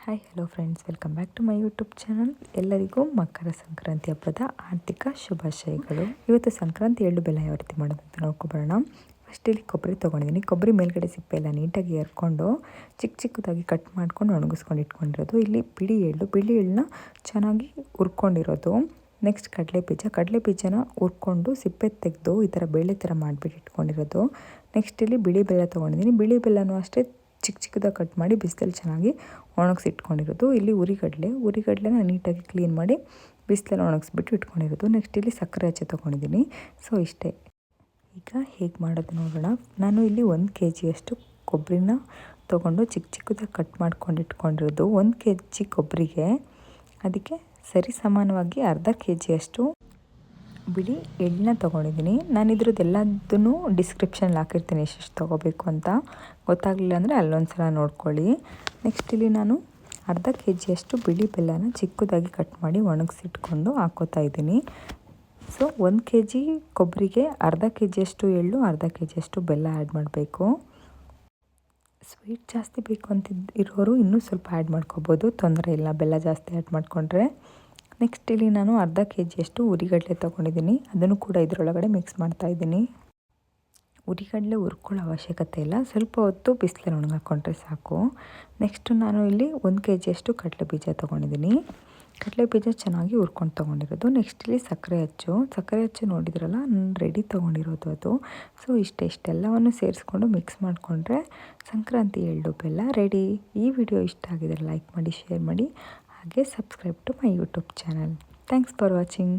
Hi hello friends, welcome back to my YouTube channel. ಎಲ್ಲರಿಗೂ ಮಕರ ಸಂಕ್ರಾಂತಿ ಹಬ್ಬದ ಆರ್ಥಿಕ ಶುಭಾಶಯಗಳು. ಇವತ್ತು ಸಂಕ್ರಾಂತಿ ಎಳ್ಳು ಬೆಲ್ಲ ಯಾವ ರೀತಿ ಮಾಡೋದು ಅಂತ ನೋಡ್ಕೊಬರೋಣ. ಫಸ್ಟ್ ಇಲ್ಲಿ ಕೊಬ್ಬರಿ ತೊಗೊಂಡಿದ್ದೀನಿ. ಕೊಬ್ಬರಿ ಮೇಲ್ಗಡೆ ಸಿಪ್ಪೆ ಎಲ್ಲ ನೀಟಾಗಿ ಎರ್ಕೊಂಡು ಚಿಕ್ಕದಾಗಿ ಕಟ್ ಮಾಡ್ಕೊಂಡು ಒಣಗಿಸ್ಕೊಂಡು ಇಟ್ಕೊಂಡಿರೋದು. ಇಲ್ಲಿ ಬಿಳಿ ಎಳ್ಳನ್ನ ಚೆನ್ನಾಗಿ ಹುರ್ಕೊಂಡಿರೋದು. ನೆಕ್ಸ್ಟ್ ಕಡಲೆ ಬೀಜನ ಹುರ್ಕೊಂಡು ಸಿಪ್ಪೆ ತೆಗೆದು ಈ ಥರ ಬೇಳೆ ಥರ ಮಾಡಿಬಿಟ್ಟು ಇಟ್ಕೊಂಡಿರೋದು. ನೆಕ್ಸ್ಟ್ ಇಲ್ಲಿ ಬಿಳಿ ಬೆಲ್ಲ ತೊಗೊಂಡಿದ್ದೀನಿ. ಬಿಳಿ ಬೆಲ್ಲನೂ ಅಷ್ಟೇ ಚಿಕ್ಕದಾಗಿ ಕಟ್ ಮಾಡಿ ಬಿಸಿಲಲ್ಲಿ ಚೆನ್ನಾಗಿ ಒಣಗಿಸಿಟ್ಕೊಂಡಿರೋದು. ಇಲ್ಲಿ ಉರಿಗಡಲೆನ ನೀಟಾಗಿ ಕ್ಲೀನ್ ಮಾಡಿ ಬಿಸಿಲಲ್ಲಿ ಒಣಗಿಸ್ಬಿಟ್ಟು ಇಟ್ಕೊಂಡಿರೋದು. ನೆಕ್ಸ್ಟ್ ಇಲ್ಲಿ ಸಕ್ಕರೆ ಹಚ್ಚಿ ತೊಗೊಂಡಿದ್ದೀನಿ. ಸೊ ಇಷ್ಟೇ. ಈಗ ಹೇಗೆ ಮಾಡೋದು ನೋಡೋಣ. ನಾನು ಇಲ್ಲಿ 1 kg ಕೊಬ್ಬರಿನ ತೊಗೊಂಡು ಚಿಕ್ಕದಾಗಿ ಕಟ್ ಮಾಡ್ಕೊಂಡು ಇಟ್ಕೊಂಡಿರೋದು. 1 kg ಕೊಬ್ಬರಿಗೆ ಅದಕ್ಕೆ ಸರಿ ಸಮಾನವಾಗಿ ಅರ್ಧ kg ಬಿಳಿ ಎಳ್ಳನ್ನ ತೊಗೊಂಡಿದ್ದೀನಿ. ನಾನು ಇದ್ರದ್ದು ಎಲ್ಲದನ್ನು ಡಿಸ್ಕ್ರಿಪ್ಷನ್ಲಿ ಹಾಕಿರ್ತೀನಿ ಎಷ್ಟೆಷ್ಟು ತೊಗೋಬೇಕು ಅಂತ. ಗೊತ್ತಾಗಲಿಲ್ಲ ಅಂದರೆ ಅಲ್ಲೊಂದು ಸಲ ನೋಡ್ಕೊಳ್ಳಿ. ನೆಕ್ಸ್ಟ್ ಇಲ್ಲಿ ನಾನು ಅರ್ಧ kg ಬಿಳಿ ಬೆಲ್ಲನ ಚಿಕ್ಕದಾಗಿ ಕಟ್ ಮಾಡಿ ಒಣಗಿಸಿಟ್ಕೊಂಡು ಹಾಕ್ಕೋತಾ ಇದ್ದೀನಿ. ಸೊ 1 kg ಕೊಬ್ಬರಿಗೆ ಅರ್ಧ kg ಎಳ್ಳು, ಅರ್ಧ kg ಬೆಲ್ಲ ಆ್ಯಡ್ ಮಾಡಬೇಕು. ಸ್ವೀಟ್ ಜಾಸ್ತಿ ಬೇಕು ಇರೋರು ಇನ್ನೂ ಸ್ವಲ್ಪ ಆ್ಯಡ್ ಮಾಡ್ಕೋಬೋದು, ತೊಂದರೆ ಇಲ್ಲ ಬೆಲ್ಲ ಜಾಸ್ತಿ ಆ್ಯಡ್ ಮಾಡಿಕೊಂಡ್ರೆ. ನೆಕ್ಸ್ಟ್ ಇಲ್ಲಿ ನಾನು ಅರ್ಧ kg ಉರಿಗಡಲೆ ತೊಗೊಂಡಿದ್ದೀನಿ. ಅದನ್ನು ಕೂಡ ಇದರೊಳಗಡೆ ಮಿಕ್ಸ್ ಮಾಡ್ತಾಯಿದ್ದೀನಿ. ಉರಿಗಡಲೆ ಹುರ್ಕೊಳ್ಳೋ ಅವಶ್ಯಕತೆ ಇಲ್ಲ, ಸ್ವಲ್ಪ ಹೊತ್ತು ಬಿಸಿಲಲ್ಲಿ ಒಣಗಾಕೊಂಡ್ರೆ ಸಾಕು. ನೆಕ್ಸ್ಟು ನಾನು ಇಲ್ಲಿ 1 kg ಕಡಲೆ ಬೀಜ ತೊಗೊಂಡಿದ್ದೀನಿ. ಕಡಲೆ ಬೀಜ ಚೆನ್ನಾಗಿ ಹುರ್ಕೊಂಡು ತೊಗೊಂಡಿರೋದು. ನೆಕ್ಸ್ಟ್ ಇಲ್ಲಿ ಸಕ್ಕರೆ ಅಚ್ಚು ನೋಡಿದ್ರಲ್ಲ, ನಾನು ರೆಡಿ ತೊಗೊಂಡಿರೋದು ಅದು. ಸೊ ಇಷ್ಟೆಲ್ಲವನ್ನು ಸೇರಿಸ್ಕೊಂಡು ಮಿಕ್ಸ್ ಮಾಡಿಕೊಂಡ್ರೆ ಸಂಕ್ರಾಂತಿ ಎಳ್ಳು ಬೆಲ್ಲ ರೆಡಿ. ಈ ವಿಡಿಯೋ ಇಷ್ಟ ಆಗಿದ್ರೆ ಲೈಕ್ ಮಾಡಿ, ಶೇರ್ ಮಾಡಿ, ಹಾಗೆ subscribe to my YouTube channel. Thanks for watching.